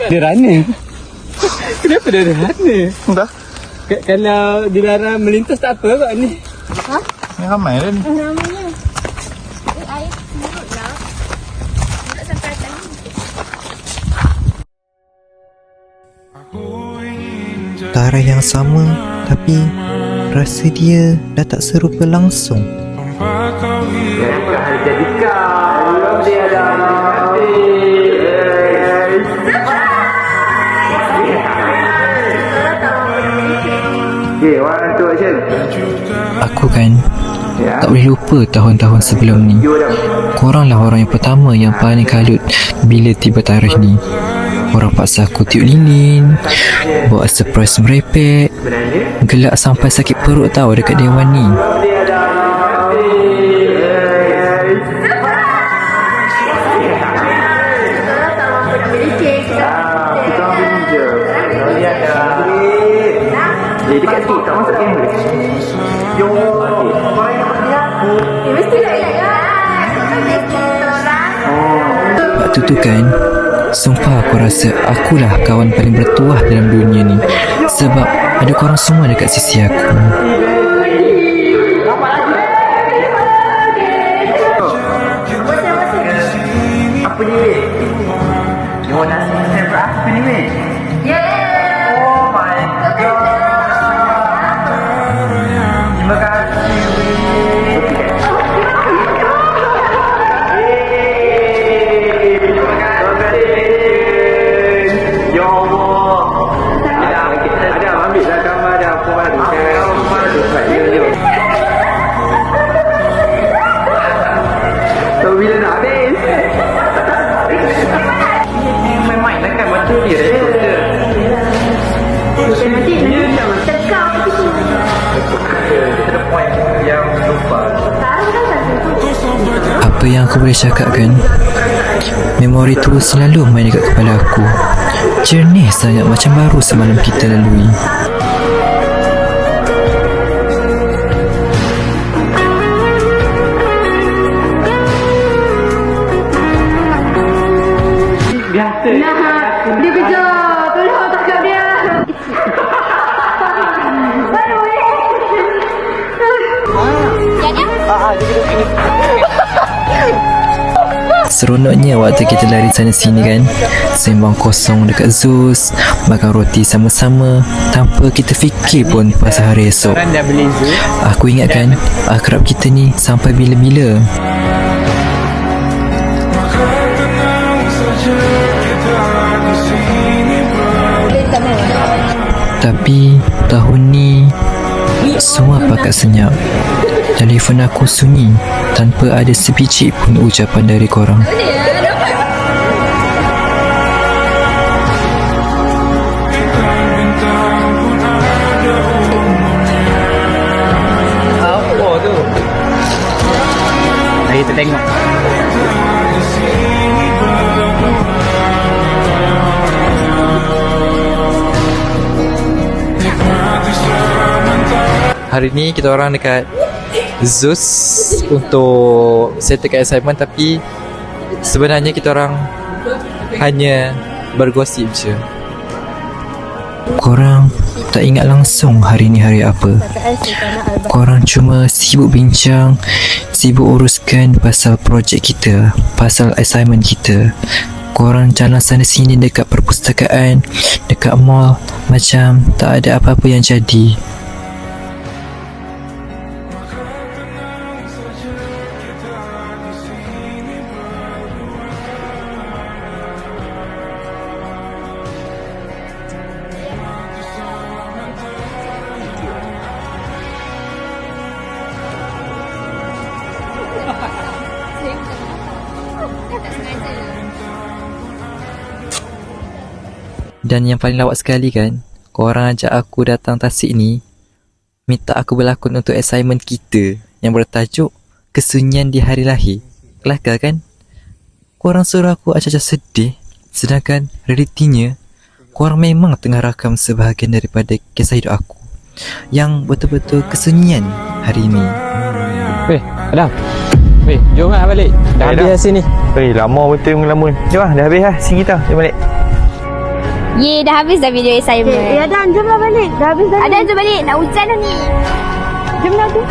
Dia runner. Kenapa dia runner? Entah. Kalau dilarang melintas tak apa kot ni. Ha? Ni ramai dah ni. Ramainya. Air surut lah. Surut sampai atas ni. Tarikh yang sama, tapi rasa dia dah tak serupa langsung. Jangan jadi kau. Belum dia dah. Okay, one, two, action. Aku kan tak boleh lupa tahun-tahun sebelum ni. Koranglah orang yang pertama yang paling kalut bila tiba tarikh ni. Korang paksa aku tiup lilin, buat surprise merepek, gelak sampai sakit perut tau dekat dewan ni. Dekat sikit, tak masuk kamera. Yo, Mesti tak ingat kan? Waktu tu kan, sumpah aku rasa akulah kawan paling bertuah dalam dunia ni. Sebab ada korang semua dekat sisi aku. apa ni, weh? You nak favorite apa ni, weh? Oh my god. Terima kasih, weh. Terima kasih. Ya Allah. Ada ambil dah gambar dah. Apa baru? So bila nak habis? Main-main lah kan, betul dia dah betul. Nanti tekau tu. To the point yang lupa. Sekarang kan tak tentu. Apa yang aku boleh cakap kan, memori tu selalu main dekat kepala aku. Jernih sangat macam baru semalam kita lalui. Biasa. Nah, dia kejar. Tolong tangkap dia. Baru Seronoknya waktu kita lari sana sini kan, sembang kosong dekat Zeus, makan roti sama-sama tanpa kita fikir pun pasal hari esok. Orang dah beliza. Aku ingat kan, akrab kita ni sampai bila-bila. Tapi tahun ni semua pakat senyap. Telefon aku sunyi tanpa ada sebiji pun ucapan dari korang. Apa tu? Mari kita tengok. Hari ni kita orang dekat Zeus untuk settlekan assignment, tapi sebenarnya kita orang hanya bergosip je. Korang tak ingat langsung hari ni hari apa. Korang cuma sibuk bincang, sibuk uruskan pasal projek kita, pasal assignment kita. Korang jalan sana sini dekat perpustakaan, dekat mall, macam tak ada apa-apa yang jadi. Dan yang paling lawak sekali kan, korang ajak aku datang Tasik ni, minta aku berlakon untuk assignment kita yang bertajuk Kesunyian di Hari Lahir. Kelakar kan? Korang suruh aku acap-acap sedih, sedangkan realitinya korang memang tengah rakam sebahagian daripada kisah hidup aku yang betul-betul kesunyian hari ini. Weh, Adam. Weh, jom lah balik. Dah habis lah sini. Lama betul mengelamun. Jom lah, dah habis lah. Sini kita. Jom balik. Ye, dah habis dah video assignment. Adan, jomlah balik. Dah habis dah. Ada tu balik. Nak hujan dah ni. Jomlah tu.